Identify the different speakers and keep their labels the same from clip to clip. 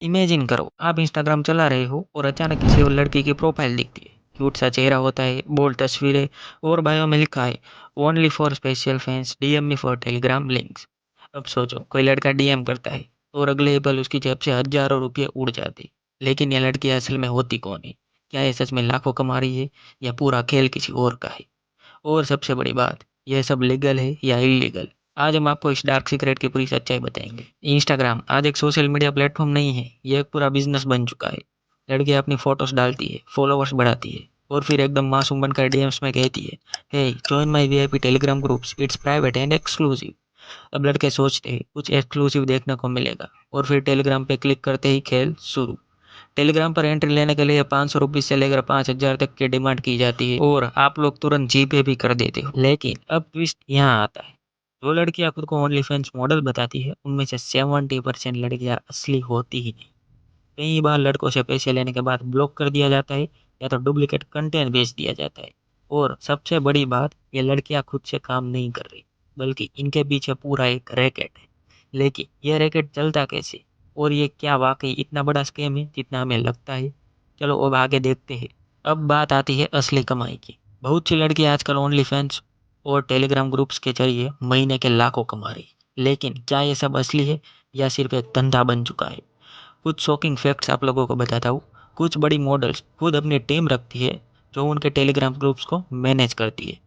Speaker 1: Imagine करो आप Instagram चला रहे हो और अचानक किसी और लड़की की प्रोफाइल दिखती है। क्यूट सा चेहरा होता है, बोल्ड तस्वीरें और बायो में लिखा है only for special fans, DM me for Telegram links. अब सोचो कोई लड़का डीएम करता है और अगले ही पल उसकी जेब से हजारों रुपये उड़ जाते। लेकिन यह लड़की असल में होती कौन है? क्या ये सच में लाखों कमा रही है या पूरा खेल किसी और का है? और सबसे बड़ी बात, यह सब लीगल है या इलीगल? आज हम आपको इस डार्क सीक्रेट की पूरी सच्चाई बताएंगे। इंस्टाग्राम आज एक सोशल मीडिया प्लेटफॉर्म नहीं है, यह एक पूरा बिजनेस बन चुका है। लड़कियां अपनी फोटोज डालती है, फॉलोवर्स बढ़ाती है और फिर एकदम मासूम बनकर डीएम्स में कहती है, hey join my VIP Telegram groups, it's private and exclusive. अब लड़के सोचते हैं कुछ एक्सक्लूसिव देखने को मिलेगा और फिर टेलीग्राम पे क्लिक करते ही खेल शुरू। टेलीग्राम पर एंट्री लेने के लिए 500 रुपये से लेकर 5,000 तक की डिमांड की जाती है और आप लोग तुरंत जीपे भी कर देते हो। लेकिन अब ट्विस्ट यहाँ आता है। जो लड़कियां खुद को ओनली फैंस मॉडल बताती है उनमें से 70% लड़कियां असली होती ही नहीं। कई बार लड़कों से पैसे लेने के बाद ब्लॉक कर दिया जाता है या तो डुप्लीकेट कंटेंट बेच दिया जाता है। और सबसे बड़ी बात, ये लड़कियां खुद से काम नहीं कर रही, बल्कि इनके पीछे पूरा एक रैकेट है। लेकिन ये रैकेट चलता कैसे और ये क्या वाकई इतना बड़ा स्कैम है जितना हमें लगता है? चलो अब आगे देखते हैं। अब बात आती है असली कमाई की। बहुत सी लड़कियां आजकल ओनली फैंस और टेलीग्राम ग्रुप्स के जरिए महीने के लाखों कमा रही। लेकिन क्या ये सब असली है या सिर्फ एक धंधा बन चुका है? कुछ शॉकिंग फैक्ट्स आप लोगों को बताता हूँ। कुछ बड़ी मॉडल्स खुद अपनी टीम रखती है जो उनके टेलीग्राम ग्रुप्स को मैनेज करती है।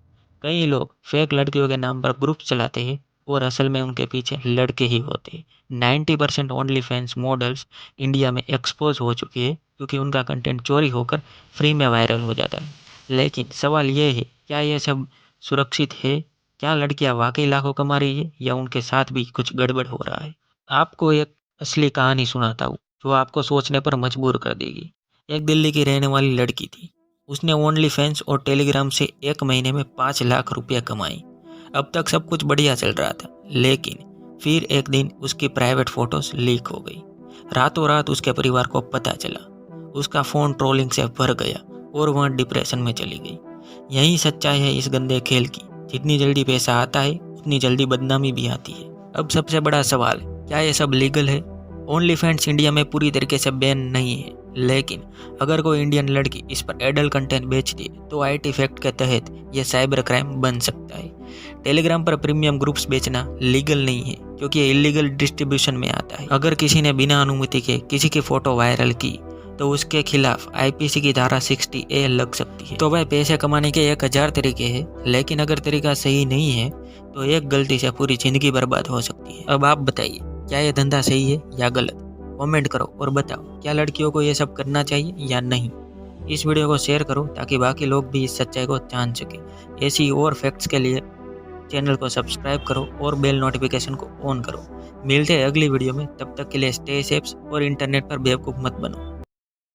Speaker 1: कई लोग फेक लड़कियों के नाम पर ग्रुप चलाते हैं और असल में उनके पीछे लड़के ही होते हैं। 90% ओनली फैंस मॉडल्स इंडिया में एक्सपोज हो चुकी है क्योंकि उनका कंटेंट चोरी होकर फ्री में वायरल हो जाता है। लेकिन सवाल ये है, क्या ये सब सुरक्षित है? क्या लड़कियां वाकई लाखों कमा रही है या उनके साथ भी कुछ गड़बड़ हो रहा है? आपको एक असली कहानी सुनाता हूँ जो आपको सोचने पर मजबूर कर देगी। एक दिल्ली की रहने वाली लड़की थी। उसने ओनली फैंस और टेलीग्राम से एक महीने में 5 लाख रुपये कमाए। अब तक सब कुछ बढ़िया चल रहा था, लेकिन फिर एक दिन उसकी प्राइवेट फोटोज लीक हो गई। रातों रात उसके परिवार को पता चला। उसका फ़ोन ट्रोलिंग से भर गया और वह डिप्रेशन में चली गई। यही सच्चाई है इस गंदे खेल की। जितनी जल्दी पैसा आता है उतनी जल्दी बदनामी भी आती है। अब सबसे बड़ा सवाल, क्या ये सब लीगल है? ओनली फैंस इंडिया में पूरी तरीके से बैन नहीं है, लेकिन अगर कोई इंडियन लड़की इस पर एडल्ट कंटेंट बेचती है तो आईटी फैक्ट के तहत यह साइबर क्राइम बन सकता है। टेलीग्राम पर प्रीमियम ग्रुप्स बेचना लीगल नहीं है क्योंकि ये इलीगल डिस्ट्रीब्यूशन में आता है। अगर किसी ने बिना अनुमति के किसी की फोटो वायरल की तो उसके खिलाफ आईपीसी की धारा 60A लग सकती है। तो वह पैसे कमाने के 1000 तरीके हैं, लेकिन अगर तरीका सही नहीं है तो एक गलती से पूरी जिंदगी बर्बाद हो सकती है। अब आप बताइए, क्या ये धंधा सही है या गलत? कमेंट करो और बताओ, क्या लड़कियों को ये सब करना चाहिए या नहीं? इस वीडियो को शेयर करो ताकि बाकी लोग भी इस सच्चाई को जान सके। ऐसी और फैक्ट्स के लिए चैनल को सब्सक्राइब करो और बेल नोटिफिकेशन को ऑन करो। मिलते हैं अगली वीडियो में, तब तक के लिए स्टे सेफ और इंटरनेट पर बेवकूफ़ मत बनो।